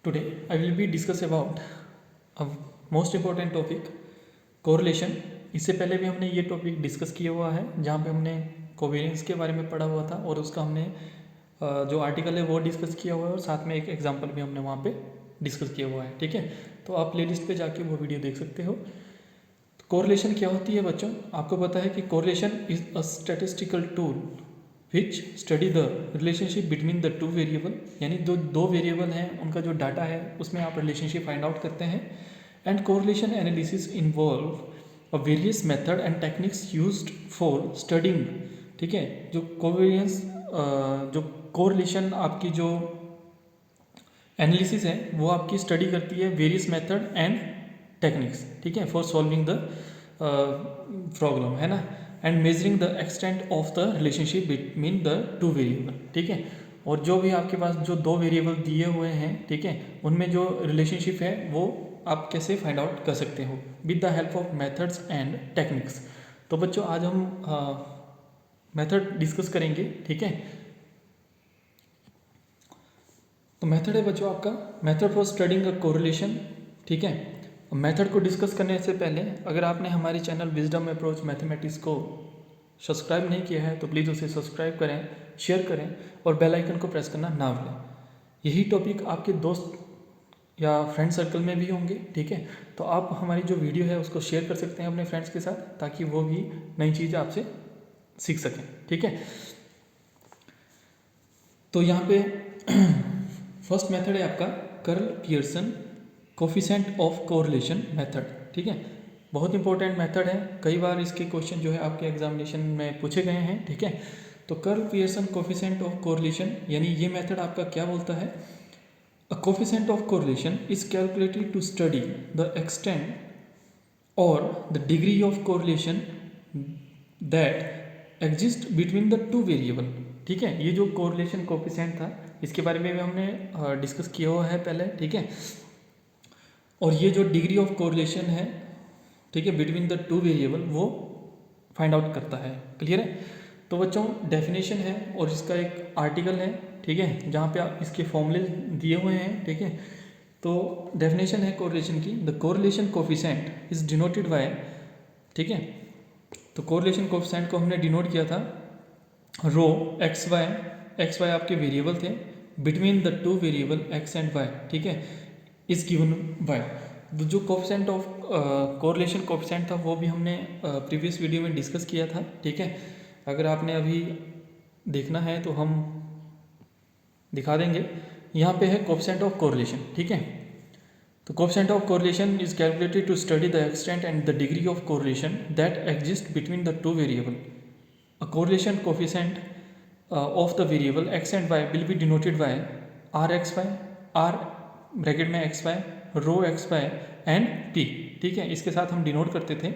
Today I will be discuss about a most important topic correlation। इससे पहले भी हमने ये टॉपिक डिस्कस किया हुआ है जहाँ पे हमने कोवेरियंस के बारे में पढ़ा हुआ था और उसका हमने जो आर्टिकल है वो डिस्कस किया हुआ है और साथ में एक एग्जांपल भी हमने वहाँ पे डिस्कस किया हुआ है। ठीक है, तो आप प्लेलिस्ट पे जाके वो वीडियो देख सकते हो। तो कोरिलेशन क्या होती है बच्चों, आपको पता है कि correlation is a statistical tool which study the relationship between the two variable, यानी दो वेरिएबल हैं उनका जो डाटा है उसमें आप रिलेशनशिप फाइंड आउट करते हैं। And correlation analysis involve a various method and techniques used for studying. ठीक है, जो कोवेरियंस जो कोरिलेशन आपकी जो एनालिसिस है वो आपकी स्टडी करती है वेरियस मेथड एंड टेक्निक्स, ठीक है, फॉर सॉल्विंग द प्रॉब्लम, है ना, and measuring the extent of the relationship between the two variable. ठीक है, और जो भी आपके पास जो दो वेरिएबल दिए हुए हैं, ठीक है, उनमें जो रिलेशनशिप है वो आप कैसे फाइंड आउट कर सकते हो with the help of methods and techniques. तो बच्चों आज हम मेथड डिस्कस करेंगे। ठीक है, तो मेथड है बच्चों आपका method for studying a correlation. ठीक है, मेथड को डिस्कस करने से पहले अगर आपने हमारे चैनल विजडम अप्रोच मैथमेटिक्स को सब्सक्राइब नहीं किया है तो प्लीज़ उसे सब्सक्राइब करें, शेयर करें और बेल आइकन को प्रेस करना ना भूलें। यही टॉपिक आपके दोस्त या फ्रेंड सर्कल में भी होंगे। ठीक है, तो आप हमारी जो वीडियो है उसको शेयर कर सकते हैं अपने फ्रेंड्स के साथ ताकि वो भी नई चीज़ आपसे सीख सकें। ठीक है, तो यहाँ पे फर्स्ट मेथड है आपका curl Pearson coefficient of correlation method. ठीक है, बहुत इंपॉर्टेंट मेथड है, कई बार इसके क्वेश्चन जो है आपके एग्जामिनेशन में पूछे गए हैं। ठीक है, तो Karl Pearson coefficient of correlation यानी ये मेथड आपका क्या बोलता है, a coefficient of correlation is calculated to study the extent और the degree of correlation that exist between the two variable. ठीक है, ये जो कोरिलेशन कोफिशिएंट था इसके बारे में भी हमने डिस्कस किया हुआ है पहले। ठीक है, और ये जो डिग्री ऑफ कोरिलेशन है, ठीक है, बिटवीन द टू वेरिएबल वो फाइंड आउट करता है। क्लियर है, तो बच्चों डेफिनेशन है और इसका एक आर्टिकल है। ठीक है, जहाँ पे इसके फॉर्मूले दिए हुए हैं। ठीक है, तो डेफिनेशन है कोरिलेशन की, the correlation coefficient is denoted bye, ठीक है, तो कोरिलेशन कोफिशिएंट को हमने डिनोट किया था रो एक्स वाई आपके वेरिएबल थे between the two variable x and y. ठीक है, इज गिवन बाय जो कोफिशिएंट ऑफ कोरिलेशन कोफिशिएंट था वो भी हमने प्रीवियस वीडियो में डिस्कस किया था। ठीक है, अगर आपने अभी देखना है तो हम दिखा देंगे। यहाँ पे है कोफिशिएंट ऑफ कोरिलेशन। ठीक है, तो coefficient of correlation is calculated to study the extent and the degree of correlation that exist between the two variable. A correlation coefficient of the variable x and Y will be denoted by R X Y, R bracket में X Y, rho x Y and P. ठीक है, इसके साथ हम denote करते थे।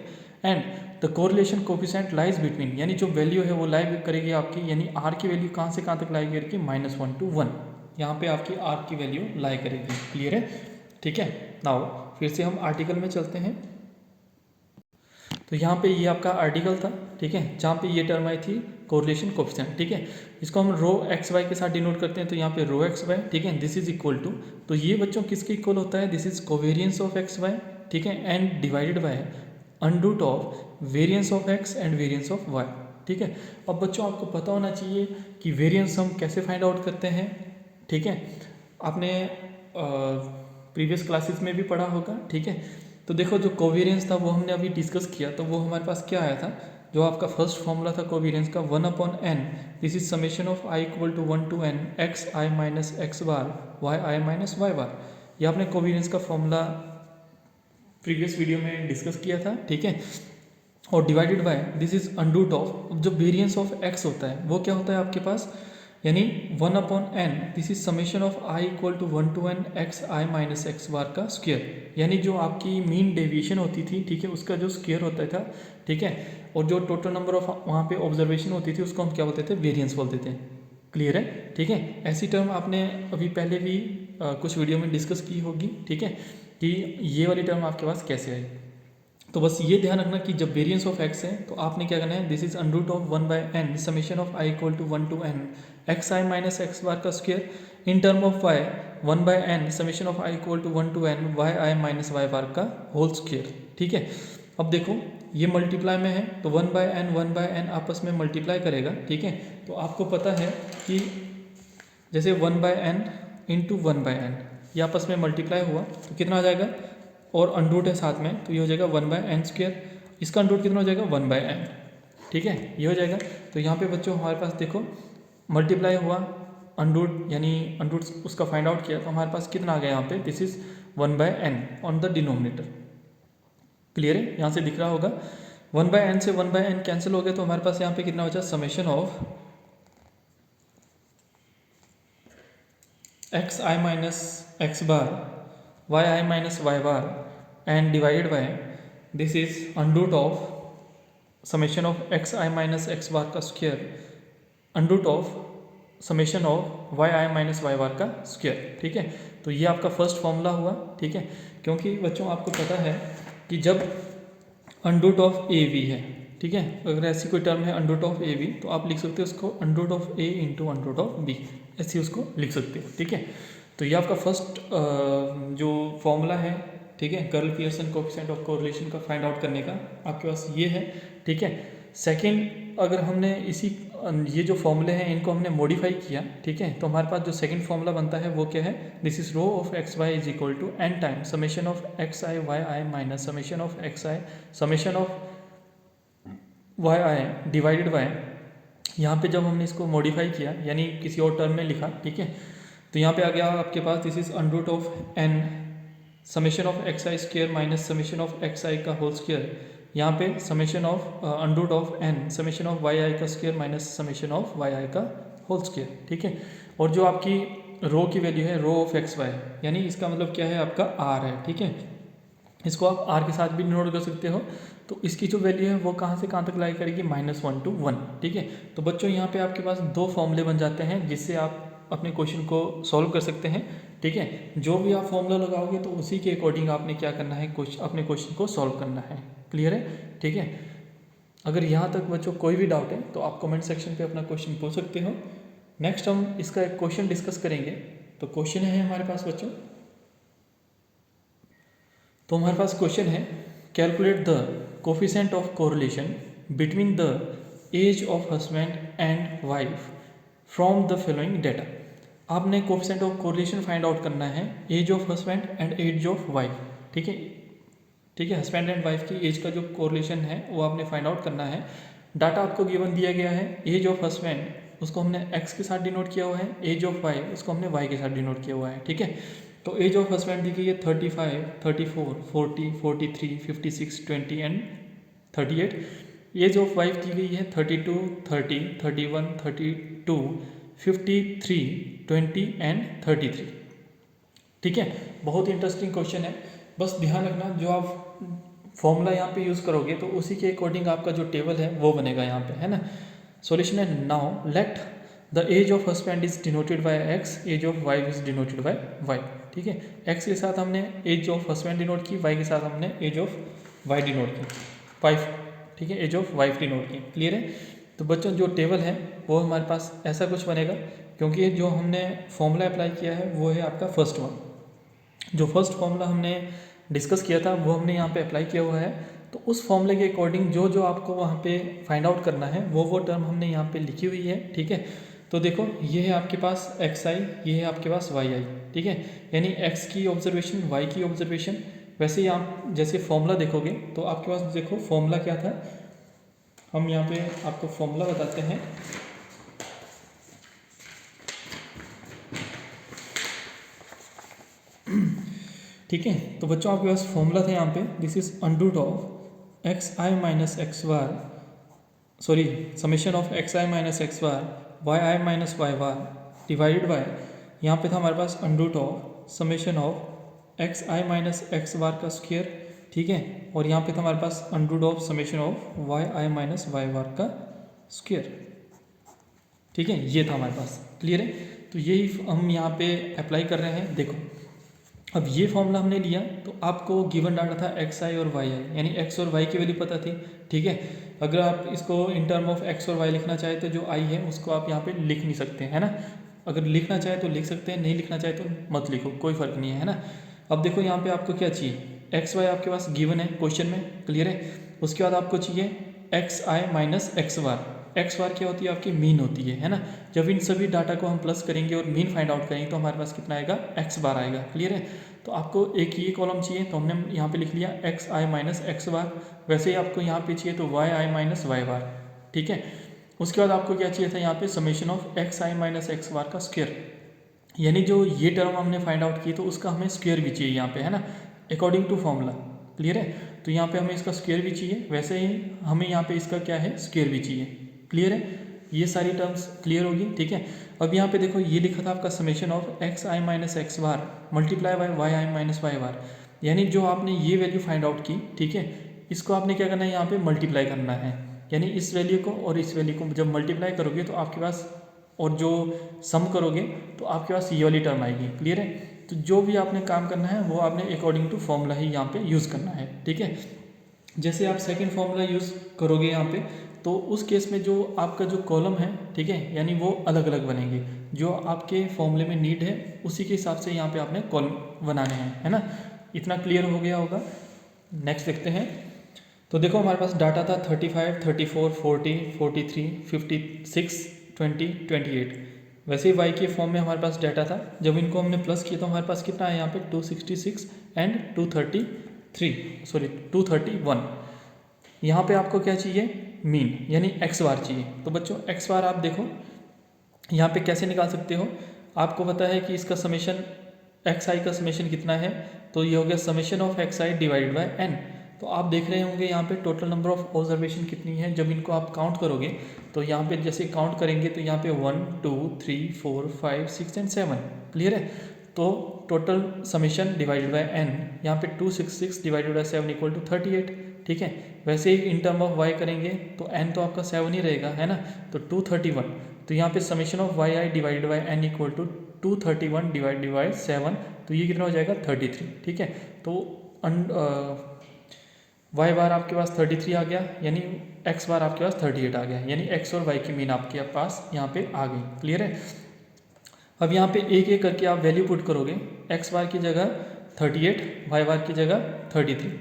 And the correlation coefficient lies between, यानी जो वैल्यू है वो लाई करेगी आपकी, यानी आर की वैल्यू कहाँ से कहाँ तक लाई करेगी, -1 to 1, यहाँ पे आपकी आर की वैल्यू लाई करेगी। क्लियर है, ठीक है। नाउ फिर से हम आर्टिकल में चलते हैं। तो यहाँ पे ये आपका आर्टिकल था, ठीक है, जहाँ पे ये टर्म आई थी कोरिलेशन कोफिशिएंट। ठीक है, इसको हम रो एक्स वाई के साथ डिनोट करते हैं, तो यहाँ पे रो एक्स वाई, ठीक है, दिस इज इक्वल टू, तो ये बच्चों किसके इक्वल होता है, this is covariance of x y. ठीक है, and divided by under root of variance of x and variance of y. ठीक है, अब बच्चों आपको पता होना चाहिए कि वेरियंस हम कैसे फाइंड आउट करते हैं। ठीक है, आपने प्रीवियस क्लासेस में भी पढ़ा होगा। ठीक है, तो देखो जो कोवेरियंस था वो हमने अभी डिस्कस किया, तो वो हमारे पास क्या आया था, जो आपका फर्स्ट फॉर्मूला था कोवेरियंस का 1/n, this is summation of i equal to 1 to n X I minus x bar Y I minus Y bar. ये आपने कोवेरियंस का फॉर्मूला प्रीवियस वीडियो में डिस्कस किया था। ठीक है, और divided by this is under root of, जो वेरियंस ऑफ x होता है वो क्या होता है आपके पास, यानी 1/n, this is summation of i equal to 1 to n X I minus x bar का स्क्वायर, यानी जो आपकी मीन डेविएशन होती थी, ठीक है, उसका जो स्क्वायर होता था। ठीक है, और जो टोटल नंबर ऑफ वहाँ पे ऑब्जर्वेशन होती थी उसको हम क्या बोलते थे, वेरियंस बोलते थे। क्लियर है, ठीक है, ऐसी टर्म आपने अभी पहले भी कुछ वीडियो में डिस्कस की होगी। ठीक है, कि ये वाली टर्म आपके पास कैसे आई। तो बस ये ध्यान रखना कि जब वेरियंस ऑफ एक्स है तो आपने क्या करना है, this is under root of 1/n summation of i equal to 1 to n X I minus x bar का square in term of Y, 1/n summation of i equal to 1 to n Y I minus Y bar का whole square. ठीक है, अब देखो ये multiply में है तो 1/n आपस में मल्टीप्लाई करेगा। ठीक है, तो आपको पता है कि जैसे 1/n इंटू 1/n ये आपस में मल्टीप्लाई हुआ तो कितना आ जाएगा, और अंडरूट है साथ में तो ये हो जाएगा 1/n स्क्वायर, इसका अंडरूट कितना हो जाएगा 1/n। ठीक है, ये हो जाएगा। तो यहाँ पे बच्चों हमारे पास देखो मल्टीप्लाई हुआ, अंडरूट यानी अंडरूट उसका फाइंड आउट किया तो हमारे पास कितना आ गया यहाँ पे, this is 1/n on the denominator. Clear है, यहाँ से दिख रहा होगा 1/n से 1/n कैंसिल हो गया तो हमारे पास यहाँ पे कितना बचा, summation of x I minus x bar Y I minus Y bar and divided by this is under root of summation of x I minus x bar का square under root of summation of Y I minus Y bar का square. ठीक है, तो ये आपका first formula हुआ। ठीक है, क्योंकि बच्चों आपको पता है कि जब अंडरूट ऑफ ए वी है, ठीक है, अगर ऐसी कोई टर्म है अंडरूट ऑफ ए वी तो आप लिख सकते हो उसको under root of a into under root of b, ऐसे उसको लिख सकते हो। ठीक है, तो ये आपका फर्स्ट जो फॉर्मूला है, ठीक है, curl Pearson coefficient of correlation का फाइंड आउट करने का आपके पास ये है। ठीक है, सेकंड अगर हमने इसी ये जो फॉर्मूले हैं इनको हमने मॉडिफाई किया, ठीक है, तो हमारे पास जो सेकंड फॉर्मूला बनता है वो क्या है, this is rho of x y is equal to n time summation of x i y I minus summation of x i summation of Y i divided by, यहाँ पे जब हमने इसको मॉडिफाई किया यानी किसी और टर्म में लिखा, ठीक है, तो यहाँ पे आ गया आपके पास this is under root of N summation of x I square minus summation of x I का होल स्क्वायर, यहाँ पे summation of under root of N summation of Y I का square minus summation of Y I का whole square. ठीक है, और जो आपकी रो की वैल्यू है रो ऑफ एक्स वाई यानी इसका मतलब क्या है आपका आर है। ठीक है, इसको आप आर के साथ भी नोट कर सकते हो। तो इसकी जो वैल्यू है वो कहाँ से कहाँ तक लाई करेगी, -1 to 1। ठीक है, तो बच्चों यहाँ पे आपके पास दो फॉर्मूले बन जाते हैं जिससे आप अपने क्वेश्चन को सॉल्व कर सकते हैं। ठीक है, जो भी आप फॉर्मूला लगाओगे तो उसी के अकॉर्डिंग आपने क्या करना है, अपने क्वेश्चन को सॉल्व करना है। क्लियर है? ठीक है, अगर यहाँ तक बच्चों कोई भी डाउट है तो आप कमेंट सेक्शन पे अपना क्वेश्चन पूछ सकते हो। नेक्स्ट हम इसका एक क्वेश्चन डिस्कस करेंगे। तो क्वेश्चन है हमारे पास बच्चों, तो हमारे पास क्वेश्चन है calculate the coefficient of correlation between the age of husband and wife from the following data. आपने coefficient of correlation find out करना है age of husband and age of wife. ठीक है, ठीक है, हस्बैंड एंड वाइफ की age का जो कोरिलेशन है वो आपने फाइंड आउट करना है। डाटा आपको गिवन दिया गया है, एज ऑफ हस्बैंड उसको हमने एक्स के साथ डिनोट किया हुआ है, एज ऑफ वाइफ उसको हमने वाई के साथ डिनोट किया हुआ है। ठीक है, तो एज ऑफ हस्बैंड दी गई है 35, 34, 40, 43, 56, 20 एंड 38। एज ऑफ वाइफ दी गई है 32, 30, 31, 32, 53, 20 एंड 33। ठीक है, बहुत इंटरेस्टिंग क्वेश्चन है। बस ध्यान रखना जो आप फॉर्मूला यहाँ पे यूज़ करोगे तो उसी के अकॉर्डिंग आपका जो टेबल है वो बनेगा यहाँ पे, है ना। सॉल्यूशन है, now let the age of husband is denoted by x, age of wife is denoted by y. ठीक है, एक्स के साथ हमने एज ऑफ हस्बैंड डिनोट की, वाई के साथ हमने एज ऑफ वाई डिनोट की, वाइफ। ठीक है, एज ऑफ वाइफ डिनोट की। क्लियर है? तो बच्चों जो टेबल है वो हमारे पास ऐसा कुछ बनेगा, क्योंकि जो हमने फॉर्मूला अप्लाई किया है वो है आपका फर्स्ट वन। जो फर्स्ट फॉर्मूला हमने डिस्कस किया था वो हमने यहाँ पे अप्लाई किया हुआ है। तो उस फॉर्मूले के अकॉर्डिंग जो जो आपको वहाँ पे फाइंड आउट करना है वो टर्म हमने यहाँ पे लिखी हुई है। ठीक है, तो देखो ये है आपके पास एक्स आई, ये है आपके पास वाई आई। ठीक है, यानी एक्स की ऑब्जर्वेशन, वाई की ऑब्जर्वेशन। वैसे ही आप जैसे फॉर्मूला देखोगे तो आपके पास देखो फॉर्मूला क्या था, हम यहाँ पे आपको फॉर्मूला बताते हैं। ठीक है, तो बच्चों आपके पास फॉर्मूला था यहाँ पे, this is under root of x I minus x bar, sorry summation of x I minus x bar Y I minus Y bar divided by, यहाँ पे था हमारे पास under root of summation of x I minus x bar का square. ठीक है, और यहाँ पे था हमारे पास under root of summation of Y I minus Y bar का स्क्वायर। ठीक है, ये था हमारे पास। क्लियर है? तो यही हम यहाँ पे अप्लाई कर रहे हैं। देखो अब ये फॉर्मूला हमने लिया तो आपको गिवन डाटा था एक्स आई और वाई आई, यानी एक्स और वाई की वैल्यू पता थी। ठीक है, अगर आप इसको इन टर्म ऑफ एक्स और वाई लिखना चाहे तो जो आई है उसको आप यहाँ पे लिख नहीं सकते, है ना। अगर लिखना चाहे तो लिख सकते हैं, नहीं लिखना चाहे तो मत लिखो, कोई फ़र्क नहीं है ना। अब देखो यहाँ पे आपको क्या चाहिए, एक्स वाई आपके पास गिवन है क्वेश्चन में, क्लियर है। उसके बाद आपको चाहिए एक्स आई माइनस एक्स वार। एक्स वार क्या होती है, आपकी मीन होती है ना। जब इन सभी डाटा को हम प्लस करेंगे और मीन फाइंड आउट करेंगे तो हमारे पास कितना आएगा, एक्स बार आएगा, क्लियर है। तो आपको एक ये कॉलम चाहिए तो हमने यहाँ पे लिख लिया एक्स आई माइनस एक्स बार। वैसे ही आपको यहाँ पे चाहिए तो वाई आई माइनस वाई बार, ठीक है। उसके बाद आपको क्या चाहिए था यहाँ पे, summation of x I minus x bar का स्क्वायर, यानी जो ये टर्म हमने फाइंड आउट की तो उसका हमें स्क्वायर भी चाहिए यहाँ पे, है ना, अकॉर्डिंग टू फॉर्मूला, क्लियर है। तो यहाँ पे हमें इसका स्क्वायर भी चाहिए, वैसे ही हमें यहाँ पे इसका क्या है, स्क्वायर भी चाहिए, क्लियर है। ये सारी टर्म्स क्लियर होगी, ठीक है। अब यहाँ पे देखो ये लिखा था आपका summation of x I minus x bar multiply by y I minus Y bar, यानी जो आपने ये वैल्यू फाइंड आउट की, ठीक है, इसको आपने क्या करना है, यहाँ पे मल्टीप्लाई करना है, यानी इस वैल्यू को और इस वैल्यू को जब मल्टीप्लाई करोगे तो आपके पास, और जो सम करोगे तो आपके पास ये वाली टर्म आएगी, क्लियर है। तो जो भी आपने काम करना है वो आपने अकॉर्डिंग टू फॉर्मूला ही यहाँ पे यूज़ करना है, ठीक है। जैसे आप सेकंड फॉर्मूला यूज़ करोगे यहाँ पे तो उस केस में जो आपका जो कॉलम है, ठीक है, यानी वो अलग अलग बनेंगे, जो आपके फॉर्मूले में नीड है उसी के हिसाब से यहाँ पे आपने कॉलम बनाने हैं, है ना। इतना क्लियर हो गया होगा। नेक्स्ट देखते हैं। तो देखो हमारे पास डाटा था 35, 34, 40, 43, 56, 20, 28। वैसे ही वाई के फॉर्म में हमारे पास डाटा था, जब इनको हमने प्लस किया तो हमारे पास कितना है यहाँ पे 266 एंड 231। यहाँ पे आपको क्या चाहिए, मीन, यानी एक्स बार चाहिए। तो बच्चों एक्स बार आप देखो यहाँ पे कैसे निकाल सकते हो। आपको पता है कि इसका समेशन एक्स आई का समेशन कितना है, तो ये हो गया summation of x i divided by n. तो आप देख रहे होंगे यहाँ पे टोटल नंबर ऑफ ऑब्जर्वेशन कितनी है, जब इनको आप काउंट करोगे तो यहाँ पे जैसे काउंट करेंगे तो यहाँ पे 1 2 3 4 5 6 एंड 7, क्लियर है। तो total summation divided by n, यहाँ पे 266 डिवाइडेड बाय 7 इक्वल टू 38, ठीक है। वैसे ही इन टर्म ऑफ वाई करेंगे तो एन तो आपका 7 ही रहेगा, है ना, तो 231। तो यहाँ पे summation of Y i divided by n equal to 231 divided by 7, तो ये कितना हो जाएगा 33, ठीक है। तो वाई बार आपके पास 33 आ गया, यानी एक्स बार आपके पास 38 आ गया, यानी एक्स और वाई की मीन आपके पास यहाँ पे आ गई, क्लियर है। अब यहाँ पे एक एक करके आप वैल्यू पुट करोगे, एक्स बार की जगह 38, वाई बार की जगह 33,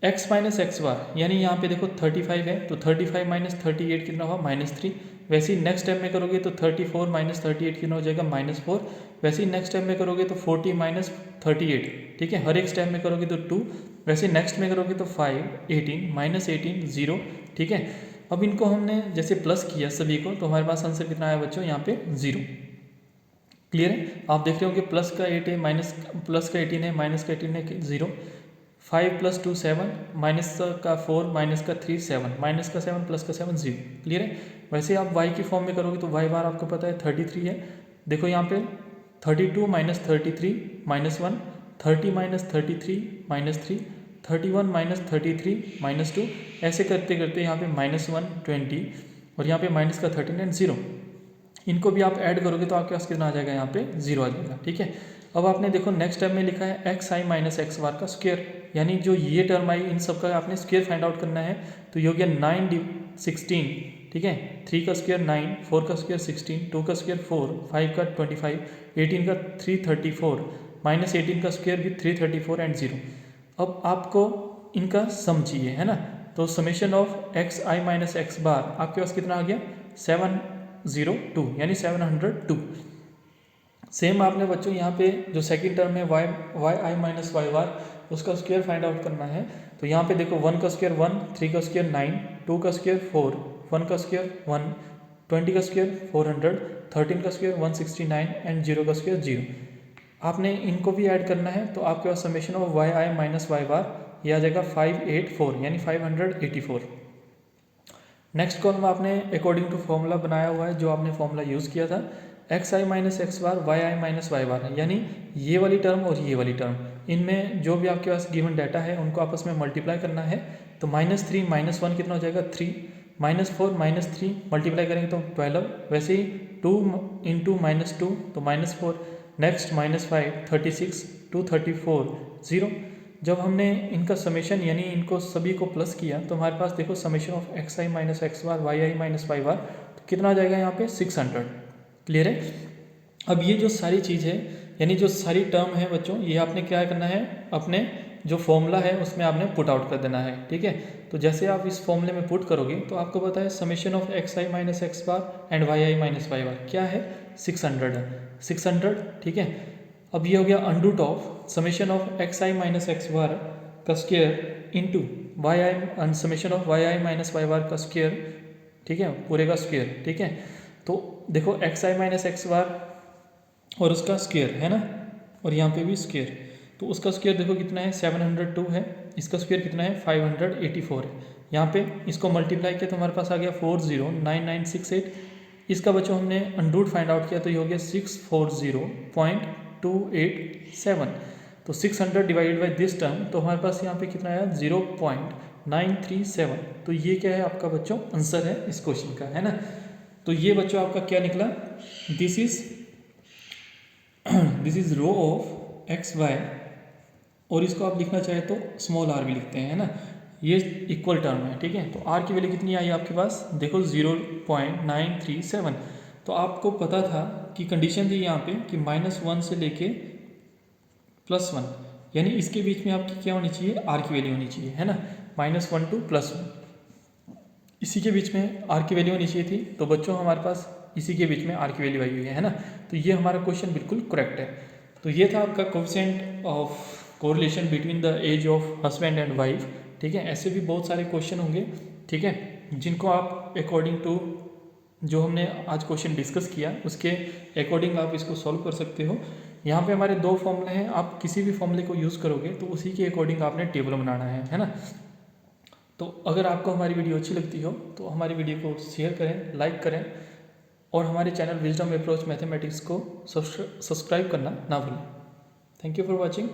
एक्स माइनस एक्स बार, यानी यहाँ पे देखो 35 है तो 35 माइनस 38 कितना हुआ, -3। वैसे ही नेक्स्ट टाइम में करोगे तो 34 माइनस 38 कितना हो जाएगा, -4। वैसे ही नेक्स्ट टाइम में करोगे तो 40 माइनस 38, ठीक है, हर एक टाइम में करोगे तो 2। वैसे नेक्स्ट में करोगे तो 5, 18 माइनस 18 0, ठीक है। अब इनको हमने जैसे प्लस किया सभी को तो हमारे पास आंसर कितना आया बच्चों, यहाँ पे 0, क्लियर है। आप देख रहे होंगे प्लस का 8 है, माइनस प्लस का 18 है, माइनस का 18 है, 0। 5 + 2 7, माइनस का 4, माइनस का 3 7, माइनस का 7 प्लस का 7 0, क्लियर है। वैसे आप y की फॉर्म में करोगे तो y बार आपको पता है 33 है। देखो यहाँ पे 32 माइनस 33 -1, 30 माइनस 33 -3, 31 माइनस 33 -2, ऐसे करते करते यहाँ पे -1 20 और यहाँ पे माइनस का 13 एंड 0। इनको भी आप ऐड करोगे तो आपके पास कितना आ जाएगा, यहाँ पे 0 आ जाएगा, ठीक है। अब आपने देखो नेक्स्ट टर्म में लिखा है एक्स आई माइनस एक्स बार का स्क्वायर, यानी जो ये टर्म आई इन सब का आपने स्क्वायर फाइंड आउट करना है। तो ये हो गया 9 16, ठीक है, 3 का स्क्वायर 9, 4 का स्क्वायर 16, 2 का स्क्वायर 4, 5 का 25, 18 का 334, माइनस 18 का स्क्वायर भी 334 एंड 0। अब आपको इनका सम चाहिए, है ना। तो summation of x I minus x bar आपके पास कितना आ गया, 702, यानी 702। सेम आपने बच्चों यहाँ पे जो सेकंड टर्म है वाई आई माइनस वाई बार, उसका स्क्वायर फाइंड आउट करना है। तो यहाँ पे देखो 1 का स्क्वायर 1, 3 का स्क्वायर 9, 2 का स्क्वायर 4, 1 का स्क्वायर 1, 20 का स्क्वायर 400, 13 का स्क्वायर 169 एंड 0 का स्क्वायर 0। आपने इनको भी ऐड करना है तो आपके पास summation of Y I minus Y bar ये आ जाएगा 584, यानी 584। नेक्स्ट कॉलम आपने अकॉर्डिंग टू फॉर्मूला बनाया हुआ है, जो आपने फॉर्मूला यूज़ किया था, एक्स आई माइनस एक्स बार वाई आई माइनस वाई बार, यानी ये वाली टर्म और ये वाली टर्म, इनमें जो भी आपके पास गिवन डाटा है उनको आपस में मल्टीप्लाई करना है। तो -3 -1 कितना हो जाएगा 3, -4 -3 मल्टीप्लाई करेंगे तो 12, वैसे ही 2 × -2 तो -4, नेक्स्ट -5 36, 234 0। जब हमने इनका समेशन यानी इनको सभी को प्लस किया तो हमारे पास देखो summation of x I minus x bar Y I minus Y bar, तो कितना आ जाएगा यहाँ पे 600, क्लियर है। अब ये जो सारी चीज़ है, यानी जो सारी टर्म है बच्चों, ये आपने क्या करना है, अपने जो फॉर्मूला है उसमें आपने पुट आउट कर देना है, ठीक है। तो जैसे आप इस फॉर्मूले में पुट करोगे तो आपको पता है summation of x I minus x bar and y I minus Y bar क्या है, 600 है, 600, ठीक है। अब ये हो गया under root of summation of x I minus x bar का square into y i, summation of Y I minus Y bar का स्क्वायर, ठीक है, पूरे का स्क्वायर, ठीक है। तो देखो एक्स आई माइनस एक्स बार और उसका स्क्वायर है ना, और यहाँ पे भी स्क्वायर, तो उसका स्क्वायर देखो कितना है, 702 है, इसका स्क्वायर कितना है, 584 है। यहाँ पे इसको मल्टीप्लाई किया तो हमारे पास आ गया 409968। इसका बच्चों हमने अंडरूट फाइंड आउट किया तो ये हो गया 640.287। तो 600 डिवाइडेड बाई दिस टर्म, तो हमारे पास यहाँ पे कितना आया, 0.937। तो ये क्या है आपका बच्चों आंसर है इस क्वेश्चन का, है ना। तो ये बच्चों आपका क्या निकला, this is rho of x y, और इसको आप लिखना चाहे तो स्मॉल आर भी लिखते हैं, है ना। ये इक्वल टर्म है, ठीक है। तो आर की वैल्यू कितनी आई आपके पास, देखो 0.937। तो आपको पता था कि कंडीशन थी यहाँ पे कि -1 से लेके +1, यानी इसके बीच में आपकी क्या होनी चाहिए, आर की वैल्यू होनी चाहिए, है ना, -1 to +1, इसी के बीच में आर की वैल्यू होनी चाहिए थी। तो बच्चों हमारे पास इसी के बीच में आर की वैल्यू आई हुई है ना। तो ये हमारा क्वेश्चन बिल्कुल करेक्ट है। तो ये था आपका coefficient of correlation between the age of husband and wife, ठीक है। ऐसे भी बहुत सारे क्वेश्चन होंगे, ठीक है, जिनको आप अकॉर्डिंग टू जो हमने आज क्वेश्चन डिस्कस किया उसके अकॉर्डिंग आप इसको सॉल्व कर सकते हो। यहाँ पे हमारे 2 फॉर्मूले हैं, आप किसी भी फॉर्मूले को यूज़ करोगे तो उसी के अकॉर्डिंग आपने टेबल बनाना है ना। तो अगर आपको हमारी वीडियो अच्छी लगती हो तो हमारी वीडियो को शेयर करें, लाइक करें, और हमारे चैनल विजडम अप्रोच मैथमेटिक्स को सब्सक्राइब करना ना भूलें। Thank you for watching.